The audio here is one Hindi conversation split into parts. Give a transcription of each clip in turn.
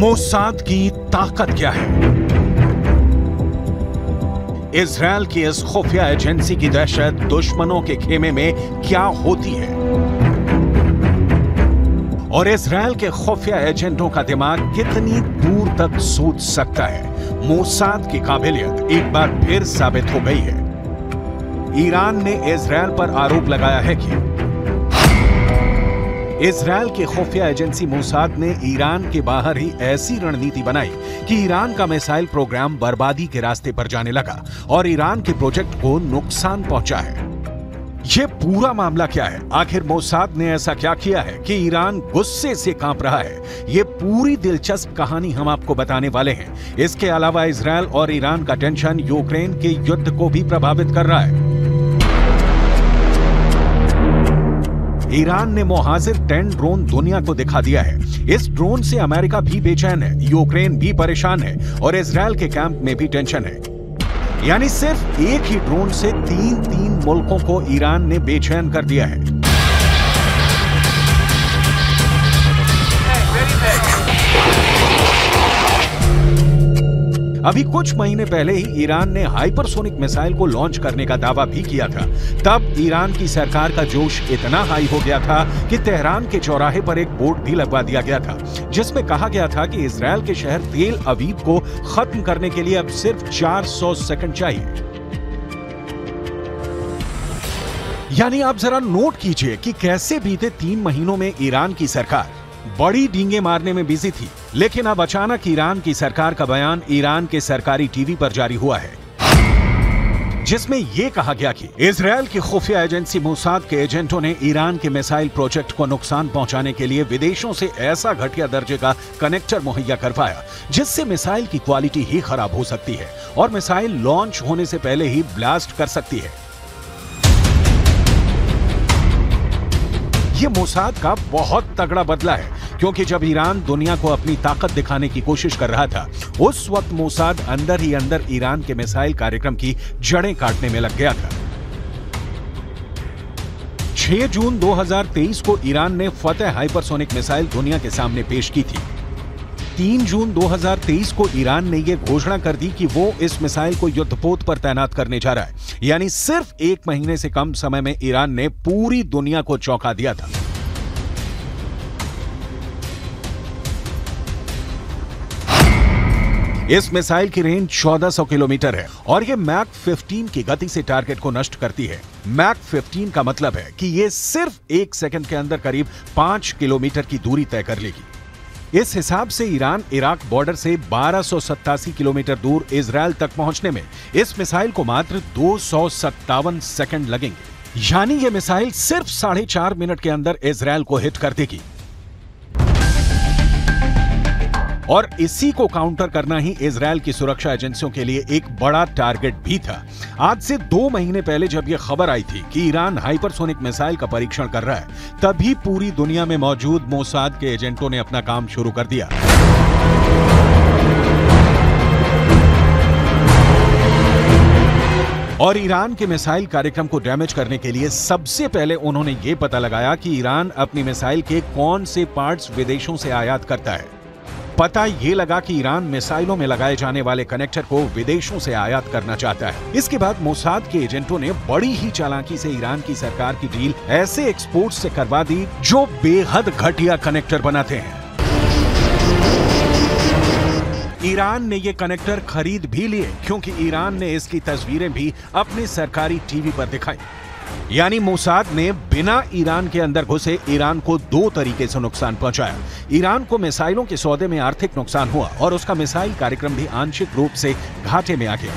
मोसाद की ताकत क्या है? इजरायल की इस खुफिया एजेंसी की दहशत दुश्मनों के खेमे में क्या होती है? और इजरायल के खुफिया एजेंटों का दिमाग कितनी दूर तक सोच सकता है? मोसाद की काबिलियत एक बार फिर साबित हो गई है। ईरान ने इजरायल पर आरोप लगाया है कि इजरायल की खुफिया एजेंसी मोसाद ने ईरान के बाहर ही ऐसी रणनीति बनाई कि ईरान का मिसाइल प्रोग्राम बर्बादी के रास्ते पर जाने लगा और ईरान के प्रोजेक्ट को नुकसान पहुंचा है। यह पूरा मामला क्या है? आखिर मोसाद ने ऐसा क्या किया है कि ईरान गुस्से से कांप रहा है? यह पूरी दिलचस्प कहानी हम आपको बताने वाले हैं। इसके अलावा इजरायल और ईरान का टेंशन यूक्रेन के युद्ध को भी प्रभावित कर रहा है। ईरान ने मोहाजिर 10 ड्रोन दुनिया को दिखा दिया है। इस ड्रोन से अमेरिका भी बेचैन है, यूक्रेन भी परेशान है और इजरायल के कैंप में भी टेंशन है। यानी सिर्फ एक ही ड्रोन से तीन मुल्कों को ईरान ने बेचैन कर दिया है। अभी कुछ महीने पहले ही ईरान ने हाइपरसोनिक मिसाइल को लॉन्च करने का दावा भी किया था। तब ईरान की सरकार का जोश इतना हाई हो गया था कि तेहरान के चौराहे पर एक बोर्ड भी लगवा दिया गया था, जिसमें कहा गया था कि इजरायल के शहर तेल अवीव को खत्म करने के लिए अब सिर्फ 400 सेकंड चाहिए। यानी आप जरा नोट कीजिए कि कैसे बीते 3 महीनों में ईरान की सरकार बड़ी डींगे मारने में बिजी थी, लेकिन अब अचानक ईरान की सरकार का बयान ईरान के सरकारी टीवी पर जारी हुआ है, जिसमें यह कहा गया कि इजरायल की खुफिया एजेंसी मोसाद के एजेंटों ने ईरान के मिसाइल प्रोजेक्ट को नुकसान पहुंचाने के लिए विदेशों से ऐसा घटिया दर्जे का कनेक्टर मुहैया करवाया जिससे मिसाइल की क्वालिटी ही खराब हो सकती है और मिसाइल लॉन्च होने से पहले ही ब्लास्ट कर सकती है। यह मोसाद का बहुत तगड़ा बदला है, क्योंकि जब ईरान दुनिया को अपनी ताकत दिखाने की कोशिश कर रहा था, उस वक्त मोसाद अंदर ही अंदर ईरान के मिसाइल कार्यक्रम की जड़ें काटने में लग गया था। 6 जून 2023 को ईरान ने फतेह हाइपरसोनिक मिसाइल दुनिया के सामने पेश की थी। 3 जून 2023 को ईरान ने यह घोषणा कर दी कि वो इस मिसाइल को युद्धपोत पर तैनात करने जा रहा है। यानी सिर्फ 1 महीने से कम समय में ईरान ने पूरी दुनिया को चौंका दिया था। इस मिसाइल की रेंज 1400 किलोमीटर है और यह मैक 15 की गति से टारगेट को नष्ट करती है। मैक 15 का मतलब है कि यह सिर्फ 1 सेकंड के अंदर करीब 5 किलोमीटर की दूरी तय कर लेगी। इस हिसाब से ईरान इराक बॉर्डर से 1287 किलोमीटर दूर इजरायल तक पहुंचने में इस मिसाइल को मात्र 257 सेकंड लगेंगे। यानी यह मिसाइल सिर्फ 4.5 मिनट के अंदर इजरायल को हिट कर देगी। और इसी को काउंटर करना ही इजरायल की सुरक्षा एजेंसियों के लिए एक बड़ा टारगेट भी था। आज से 2 महीने पहले जब यह खबर आई थी कि ईरान हाइपरसोनिक मिसाइल का परीक्षण कर रहा है, तभी पूरी दुनिया में मौजूद मोसाद के एजेंटों ने अपना काम शुरू कर दिया। और ईरान के मिसाइल कार्यक्रम को डैमेज करने के लिए सबसे पहले उन्होंने यह पता लगाया कि ईरान अपनी मिसाइल के कौन से पार्ट्स विदेशों से आयात करता है। पता ये लगा कि ईरान मिसाइलों में लगाए जाने वाले कनेक्टर को विदेशों से आयात करना चाहता है। इसके बाद मोसाद के एजेंटों ने बड़ी ही चालाकी से ईरान की सरकार की डील ऐसे एक्सपोर्ट से करवा दी जो बेहद घटिया कनेक्टर बनाते हैं। ईरान ने ये कनेक्टर खरीद भी लिए, क्योंकि ईरान ने इसकी तस्वीरें भी अपने सरकारी टीवी पर दिखाई। यानी मोसाद ने बिना ईरान के अंदर घुसे ईरान को 2 तरीके से नुकसान पहुंचाया। ईरान को मिसाइलों के सौदे में आर्थिक नुकसान हुआ और उसका मिसाइल कार्यक्रम भी आंशिक रूप से घाटे में आ गया।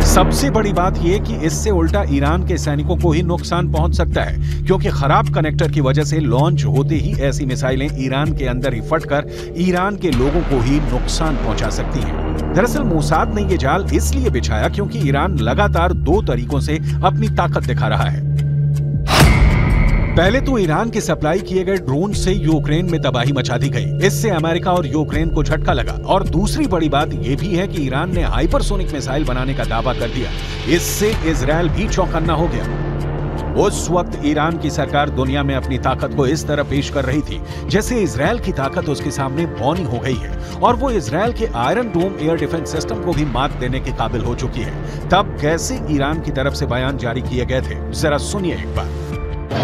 सबसे बड़ी बात यह कि इससे उल्टा ईरान के सैनिकों को ही नुकसान पहुंच सकता है, क्योंकि खराब कनेक्टर की वजह से लॉन्च होते ही ऐसी मिसाइलें ईरान के अंदर ही फटकर ईरान के लोगों को ही नुकसान पहुंचा सकती हैं। दरअसल मोसाद ने यह जाल इसलिए बिछाया क्योंकि ईरान लगातार 2 तरीकों से अपनी ताकत दिखा रहा है। पहले तो ईरान के सप्लाई किए गए ड्रोन से यूक्रेन में तबाही मचा दी गई। इससे अमेरिका और यूक्रेन को झटका लगा। और दूसरी बड़ी बात यह भी है कि ईरान ने हाइपरसोनिक मिसाइल बनाने का दावा कर दिया। इससे इजरायल भी चौकन्ना हो गया। उस वक्त ईरान की सरकार दुनिया में अपनी ताकत को इस तरह पेश कर रही थी जैसे इजरायल की ताकत उसके सामने बौनी हो गई है और वो इजरायल के आयरन डोम एयर डिफेंस सिस्टम को भी मात देने के काबिल हो चुकी है। तब कैसे ईरान की तरफ से बयान जारी किए गए थे, जरा सुनिए एक बार।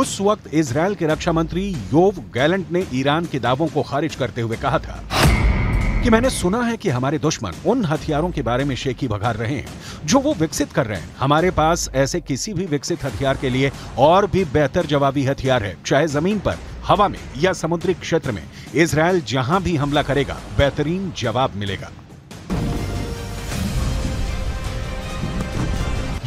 उस वक्त इजरायल के रक्षा मंत्री योव गैलेंट ने ईरान के दावों को खारिज करते हुए कहा था कि मैंने सुना है कि हमारे दुश्मन उन हथियारों के बारे में शेखी बघार रहे हैं जो वो विकसित कर रहे हैं। हमारे पास ऐसे किसी भी विकसित हथियार के लिए और भी बेहतर जवाबी हथियार है, चाहे जमीन पर, हवा में या समुद्री क्षेत्र में। इजरायल जहां भी हमला करेगा बेहतरीन जवाब मिलेगा।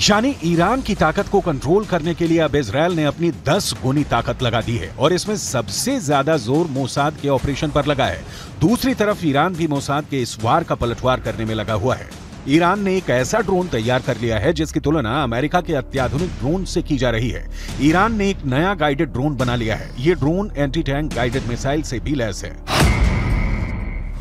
यानी ईरान की ताकत को कंट्रोल करने के लिए अब इजरायल ने अपनी 10 गुनी ताकत लगा दी है और इसमें सबसे ज्यादा जोर मोसाद के ऑपरेशन पर लगा है। दूसरी तरफ ईरान भी मोसाद के इस वार का पलटवार करने में लगा हुआ है। ईरान ने एक ऐसा ड्रोन तैयार कर लिया है जिसकी तुलना अमेरिका के अत्याधुनिक ड्रोन से की जा रही है। ईरान ने एक नया गाइडेड ड्रोन बना लिया है। ये drone anti tank guided missile से भी लैस है।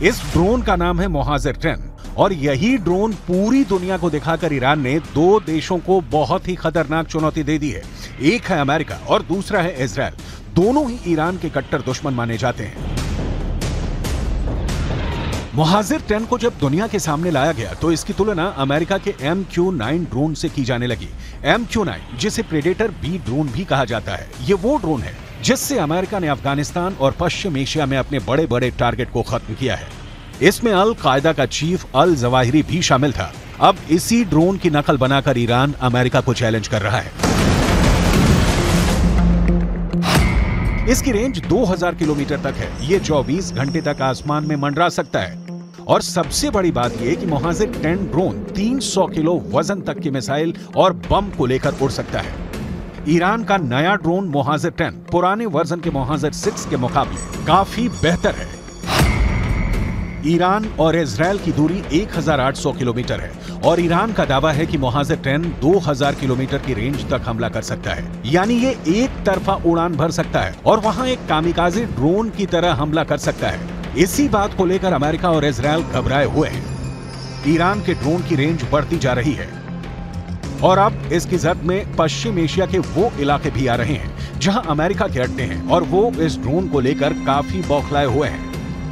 इस ड्रोन का नाम है मोहाजिर 10 और यही ड्रोन पूरी दुनिया को दिखाकर ईरान ने 2 देशों को बहुत ही खतरनाक चुनौती दे दी है। एक है अमेरिका और दूसरा है इजरायल। दोनों ही ईरान के कट्टर दुश्मन माने जाते हैं। मोहाजिर 10 को जब दुनिया के सामने लाया गया तो इसकी तुलना अमेरिका के MQ-9 ड्रोन से की जाने लगी। MQ-9 जिसे प्रेडेटर B ड्रोन भी कहा जाता है, ये वो ड्रोन है जिससे अमेरिका ने अफगानिस्तान और पश्चिम एशिया में अपने बड़े बड़े टारगेट को खत्म किया है। इसमें अल कायदा का चीफ अल जवाहिरी भी शामिल था। अब इसी ड्रोन की नकल बनाकर ईरान अमेरिका को चैलेंज कर रहा है। इसकी रेंज 2000 किलोमीटर तक है। ये 24 घंटे तक आसमान में मंडरा सकता है और सबसे बड़ी बात यह कि मोहाजिर 10 ड्रोन 300 किलो वजन तक की मिसाइल और बम को लेकर उड़ सकता है। ईरान का नया ड्रोन मोहाजिर 10 पुराने वर्जन के मोहाजिर 6 के मुकाबले काफी बेहतर है। ईरान और इजरायल की दूरी 1800 किलोमीटर है और ईरान का दावा है कि मोहाजिर 10 2000 किलोमीटर की रेंज तक हमला कर सकता है। यानी ये एक तरफा उड़ान भर सकता है और वहां एक कामिकाज़े ड्रोन की तरह हमला कर सकता है। इसी बात को लेकर अमेरिका और इजरायल घबराए हुए हैं। ईरान के ड्रोन की रेंज बढ़ती जा रही है और अब इसकी जद में पश्चिम एशिया के वो इलाके भी आ रहे हैं जहां अमेरिका के अड्डे हैं और वो इस ड्रोन को लेकर काफी बौखलाए हुए हैं।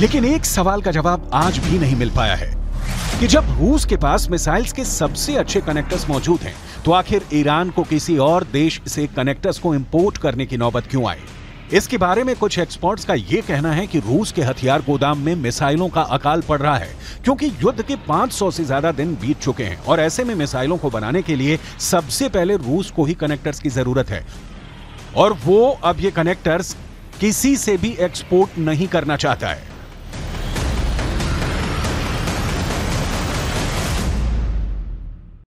लेकिन एक सवाल का जवाब आज भी नहीं मिल पाया है कि जब रूस के पास मिसाइल्स के सबसे अच्छे कनेक्टर्स मौजूद हैं, तो आखिर ईरान को किसी और देश से कनेक्टर्स को इंपोर्ट करने की नौबत क्यों आई? इसके बारे में कुछ एक्सपर्ट्स का यह कहना है कि रूस के हथियार गोदाम में मिसाइलों का अकाल पड़ रहा है क्योंकि युद्ध के 500 से ज्यादा दिन बीत चुके हैं और ऐसे में मिसाइलों को बनाने के लिए सबसे पहले रूस को ही कनेक्टर्स की जरूरत है और वो अब ये कनेक्टर्स किसी से भी एक्सपोर्ट नहीं करना चाहता है।